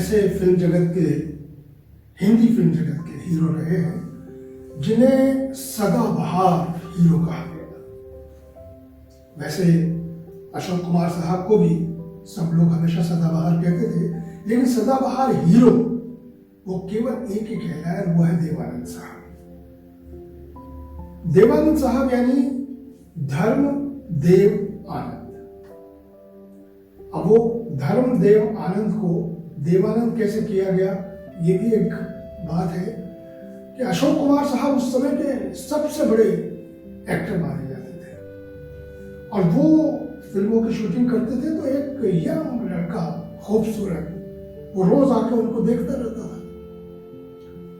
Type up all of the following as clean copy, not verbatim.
ऐसे फिल्म जगत के, हिंदी फिल्म जगत के हीरो रहे हैं जिन्हें सदाबहार हीरो कहा गया। वैसे अशोक कुमार साहब को भी सब लोग हमेशा सदाबहार कहते थे, लेकिन सदाबहार हीरो वो केवल एक ही कहला है, वो है देवानंद साहब। देवानंद साहब यानी धर्म देव आनंद। अब वो धर्म देव आनंद को देवानंद कैसे किया गया, ये भी एक बात है कि अशोक कुमार साहब उस समय के सबसे बड़े एक्टर माने जाते थे और वो फिल्मों की शूटिंग करते थे तो एक यंग लड़का खूबसूरत वो रोज आके उनको देखता रहता था।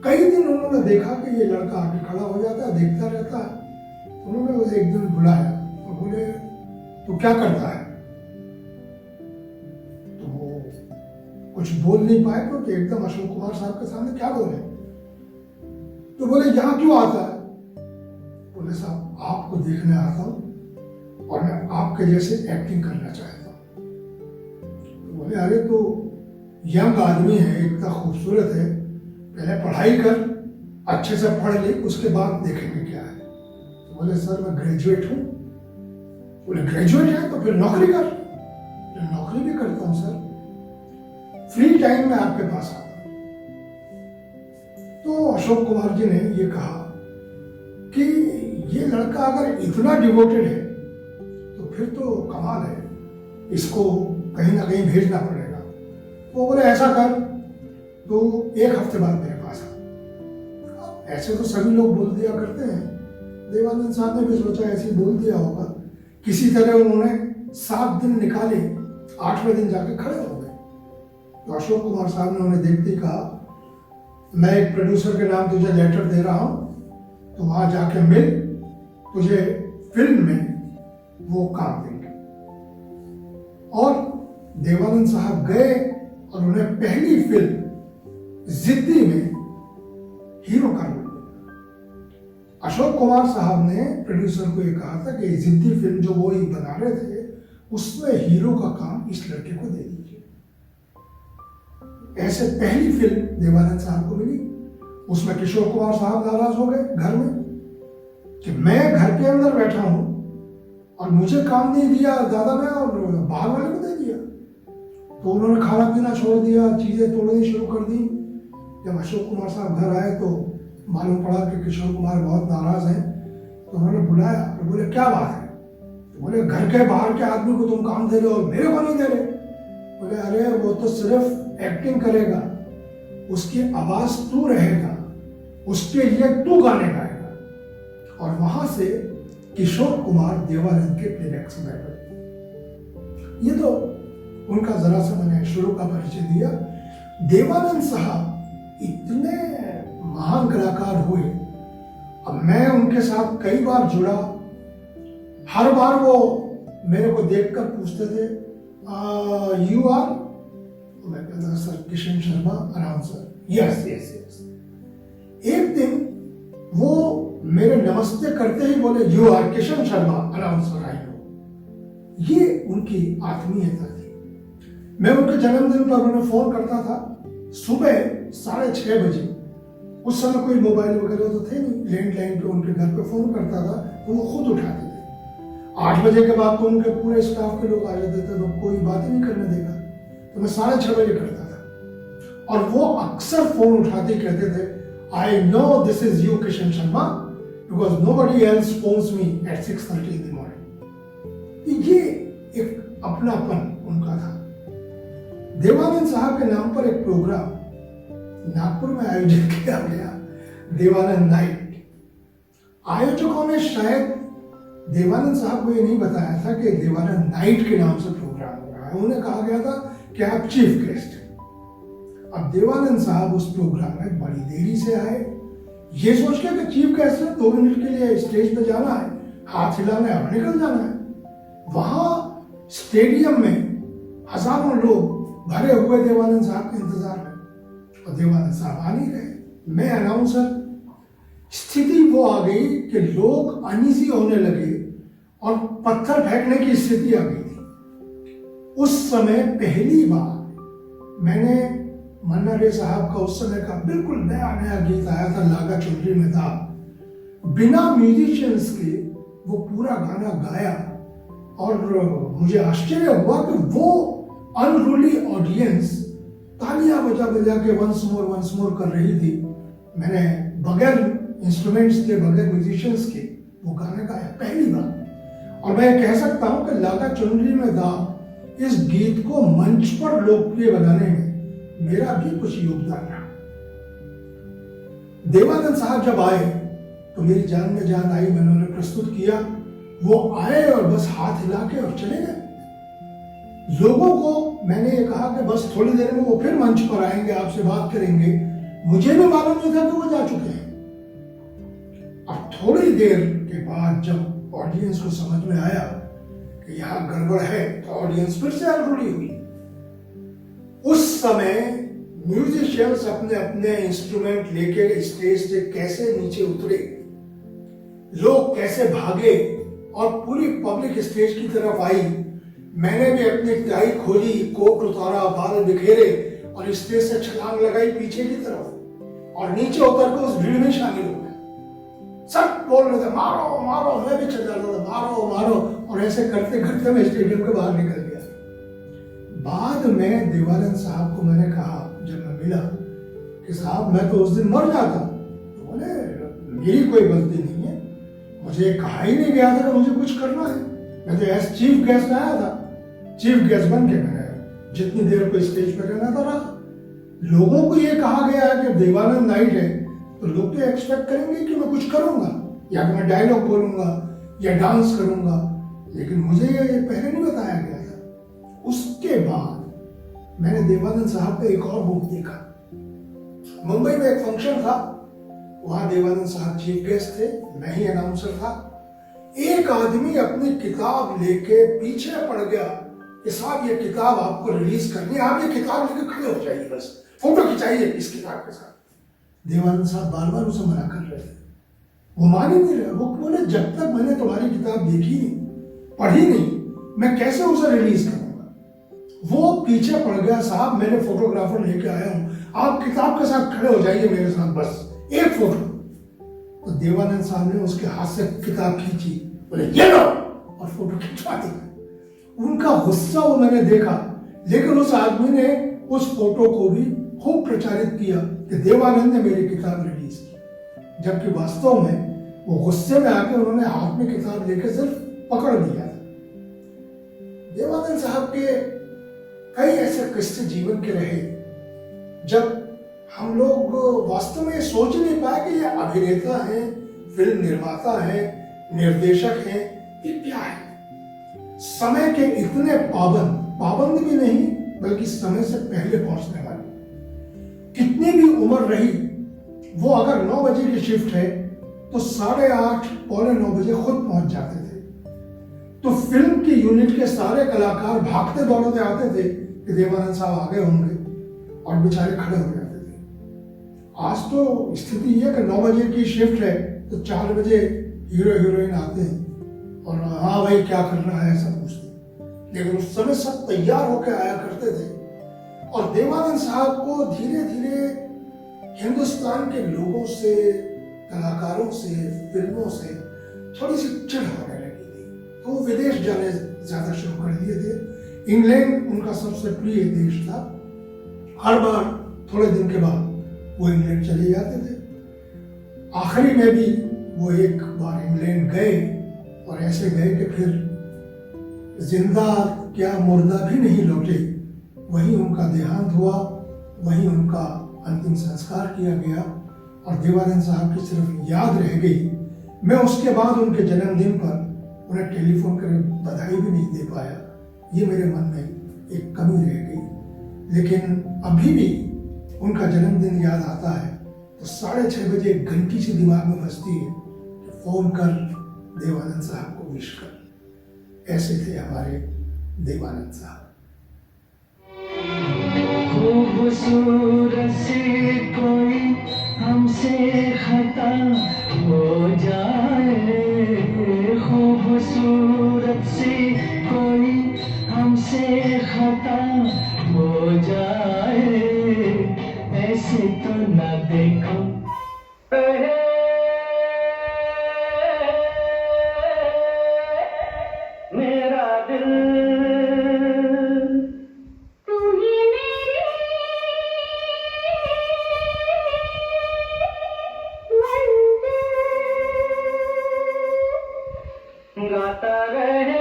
कई दिन उन्होंने देखा कि ये लड़का आके खड़ा हो जाता है, देखता रहता है। उन्होंने उसे एक दिन बुलाया और बोले तो क्या करता है, तो वो कुछ बोल नहीं पाए क्योंकि एकदम अशोक कुमार साहब के सामने क्या बोले। तो बोले यहाँ क्यों आता है, बोले साहब आपको देखने आता हूँ और मैं आपके जैसे एक्टिंग करना चाहता हूँ। तो बोले अरे तो यंग आदमी है, इतना खूबसूरत है, पहले पढ़ाई कर, अच्छे से पढ़ ले, उसके बाद देखेंगे क्या है। तो बोले सर मैं ग्रेजुएट हूँ। बोले ग्रेजुएट है तो फिर नौकरी कर। तो नौकरी भी करता हूँ सर, फ्री टाइम में आपके पास आता हूँ। तो अशोक कुमार जी ने ये कहा कि ये लड़का अगर इतना डिवोटेड है तो फिर तो कमाल है, इसको कहीं ना कहीं भेजना पड़ेगा। वो बोले ऐसा कर, तो एक हफ्ते बाद मेरे पास आ। ऐसे तो सभी लोग बोल दिया करते हैं, देवानंद साहब ने भी सोचा ऐसे बोल दिया होगा। किसी तरह उन्होंने 7 दिन निकाले, 8वें दिन जाके खड़े हो गए। तो अशोक कुमार साहब ने उन्हें देखते ही कहा मैं एक प्रोड्यूसर के नाम तुझे लेटर दे रहा हूं, तो वहां जाके मिल, तुझे फिल्म में वो काम देंगे। और देवानंद साहब गए और उन्हें पहली फिल्म जिद्दी में हीरो का रोल मिला। अशोक कुमार साहब ने प्रोड्यूसर को यह कहा था कि जिद्दी फिल्म जो वो ही बना रहे थे उसमें हीरो का काम इस लड़के को दे दीजिए। ऐसे पहली फिल्म देवानंद साहब को मिली। उसमें किशोर कुमार साहब नाराज हो गए घर में कि मैं घर के अंदर बैठा हूं और मुझे काम नहीं दिया दादा ने और बाहर वाले को दे दिया। तो उन्होंने खाना पीना छोड़ दिया, चीजें तोड़नी शुरू कर दी। जब अशोक कुमार साहब घर आए तो मालूम पड़ा कि किशोर कुमार बहुत नाराज हैं। तो उन्होंने बुलाया और बोले क्या बात है। तो बोले घर के बाहर के आदमी को तुम काम दे रहे हो, मेरे को नहीं दे रहे। बोले अरे वो तो सिर्फ एक्टिंग करेगा, उसकी आवाज तू रहेगा, उसके लिए तू गाने गाएगा। और वहां से किशोर कुमार देवानंद के प्लेबैक्स में बैठे। ये तो उनका जरा सा मैंने शुरू का परिचय दिया। देवानंद साहब इतने महान कलाकार हुए, अब मैं उनके साथ कई बार जुड़ा। हर बार वो मेरे को देखकर पूछते थे यू आर, मैं कहता sir Kishan Sharma announcer. Yes yes yes. एक दिन वो मेरे नमस्ते करते ही बोले you are Kishan Sharma announcer, I know. ये उनकी आत्मीयता थी। मैं उनके जन्मदिन पर उन्हें फोन करता था सुबह 6:30 बजे। उस समय कोई मोबाइल वगैरह तो थे नहीं, लैंडलाइन पे उनके घर पे फोन करता था तो वो खुद उठाते थे। 8 बजे के बाद तो उनके पूरे स्टाफ के लोग आ जाते थे तो कोई बात ही नहीं करने देगा। तो मैं 6:30 बजे करता था और वो अक्सर फोन उठाते कहते थे I know this is you Kishan Sharma because nobody else phones me at 6:30 in the morning. ये एक अपनापन उनका था। देवानंद साहब के नाम पर एक प्रोग्राम नागपुर में आयोजित किया गया, देवानंद नाइट। आयोजकों ने शायद देवानंद साहब को ये नहीं बताया था कि देवानंद नाइट के नाम से प्रोग्राम हो रहा है। उन्हें कहा गया था कि आप चीफ गेस्ट हैं। अब देवानंद साहब उस प्रोग्राम में बड़ी देरी से आए, ये सोच के कि चीफ गेस्ट है, 2 मिनट के लिए स्टेज पे जाना है, हाथ हिलाना है और निकल जाना है। वहां स्टेडियम में हजारों लोग भरे हुए देवानंद साहब के इंतजार में और देवानंद साहब आ नहीं रहे। मैं अनाउंसर, स्थिति वो आ गई कि लोग अनईजी होने लगे और पत्थर फेंकने की स्थिति आ गई थी। उस समय पहली बार मैंने मन्ना डे साहब का उस समय का बिल्कुल नया नया गीत आया था, लागा चुनरी में था। बिना म्यूजिशियंस के वो पूरा गाना गाया और मुझे आश्चर्य हुआ कि वो अनरूली ऑडियंस तालियां बजा बजा के वंस मोर कर रही थी। मैंने बगैर इंस्ट्रूमेंट्स के, बगैर म्यूजिशियंस के वो गाना गाया पहली बार। और मैं कह सकता हूं कि लागा चुनरी में था इस गीत को मंच पर लोकप्रिय बनाने में मेरा भी कुछ योगदान रहा। देवानंद साहब जब आए तो मेरी जान में जान आई, मैंने उन्हें प्रस्तुत किया। वो आए और बस हाथ हिला के और चले गए। लोगों को मैंने ये कहा कि बस थोड़ी देर में वो फिर मंच पर आएंगे, आपसे बात करेंगे। मुझे भी मालूम नहीं था कि वो जा चुके हैं। और थोड़ी देर के बाद जब ऑडियंस को समझ में आया कि यहाँ गड़बड़ है तो ऑडियंस फिर से अनरूली हुई। उस समय म्यूजिशियंस अपने अपने इंस्ट्रूमेंट लेके स्टेज से कैसे नीचे उतरे, लोग कैसे भागे और पूरी पब्लिक स्टेज की तरफ आई। मैंने भी अपनी टाई खोली, कोट उतारा, बाल बिखेरे और स्टेज से छलांग लगाई पीछे की तरफ और नीचे उतर कर उस भीड़ में शामिल हो गए। सब बोल रहे थे मारो मारो, मैं भी चल जाता था मारो मारो, और ऐसे करते करते मैं स्टेडियम के बाहर निकल गया। बाद में देवानंद साहब को मैंने कहा जब मैं मिला कि साहब मैं तो उस दिन मर जाता। तो बोले मेरी कोई गलती नहीं है, मुझे कहा ही नहीं गया था कि मुझे कुछ करना है। मैं तो एज चीफ गेस्ट आया था, चीफ गेस्ट बन के मैंने जितनी देर को स्टेज पर रहना था रहा। लोगों को ये कहा गया है कि देवानंद नाइट है तो लोग तो एक्सपेक्ट करेंगे कि मैं कुछ करूंगा, या मैं डायलॉग बोलूंगा या डांस करूंगा, लेकिन मुझे ये पहले नहीं बताया गया था। उसके बाद मैंने देवानंद साहब का एक और बुक देखा। मुंबई में एक फंक्शन था, वहां देवानंद साहब चीफ गेस्ट थे, मैं ही अनाउंसर था। एक आदमी अपनी किताब लेके पीछे पड़ गया कि साहब ये किताब आपको रिलीज करनी है, आप ये किताब लेके खड़े हो जाइए, बस फोटो खिंचाइए इस किताब के साथ। देवानंद साहब बार बार उसे मना कर रहे थे, वो मान ही नहीं रहे। वो बोले जब तक मैंने तुम्हारी किताब देखी नहीं, पढ़ी नहीं, मैं कैसे उसे रिलीज करूंगा। वो पीछे पड़ गया, साहब मैंने फोटोग्राफर लेके आया हूं, आप किताब के साथ खड़े हो जाइए मेरे साथ, बस एक फोटो। तो देवानंद साहब ने उसके हाथ से किताब खींची, बोले ये लो, और फोटो खिंचवा दी। उनका गुस्सा वो मैंने देखा, लेकिन उस आदमी ने उस फोटो को भी खूब प्रचारित किया कि देवानंद ने मेरी किताब रिलीज की, जबकि वास्तव में वो गुस्से में आकर उन्होंने हाथ में किताब लेकर सिर्फ पकड़ लिया था। देवानंद साहब के कई ऐसे किस्से जीवन के रहे जब हम लोग वास्तव में सोच नहीं पाए कि ये अभिनेता हैं, फिल्म निर्माता हैं, निर्देशक हैं, ये क्या है। समय के इतने पाबंद भी नहीं, बल्कि समय से पहले पहुंचने वाले। कितनी भी उम्र रही, वो अगर 9 बजे की शिफ्ट है तो 8:30 पौने 9 बजे खुद पहुंच जाते थे। तो फिल्म की यूनिट के सारे कलाकार भागते दौड़ते आते थे कि देवानंद साहब आ गए होंगे, और बेचारे खड़े हो जाते थे। आज तो स्थिति यह कि 9 बजे की शिफ्ट है तो 4 बजे हीरो हीरोइन आते हैं और हाँ भाई क्या कर रहा है ऐसा पूछते, लेकिन उस समय सब तैयार होकर आया करते थे। और देवानंद साहब को धीरे धीरे हिंदुस्तान के लोगों से, कलाकारों से, फिल्मों से थोड़ी सी चिढ़ होने लगी थी, तो वो विदेश जाने ज्यादा शुरू कर दिए थे। इंग्लैंड उनका सबसे प्रिय देश था। हर बार थोड़े दिन के बाद वो इंग्लैंड चले जाते थे। आखिरी में भी वो एक बार इंग्लैंड गए, और ऐसे गए कि फिर जिंदा क्या मुर्दा भी नहीं लौटे। वहीं उनका देहांत हुआ, वहीं उनका अंतिम संस्कार किया गया, और देवानंद साहब की सिर्फ याद रह गई। मैं उसके बाद उनके जन्मदिन पर उन्हें टेलीफोन कर बधाई भी नहीं दे पाया, ये मेरे मन में एक कमी रह गई। लेकिन अभी भी उनका जन्मदिन याद आता है तो 6:30 बजे एक घंटी सी दिमाग में बजती है कि फोन कर देवानंद साहब को विश कर। ऐसे थे हमारे देवानंद साहब। खूबसूरत सी कोई हमसे खता हो जाए, खूबसूरत सी कोई हमसे खता हो जाए, गाता रहे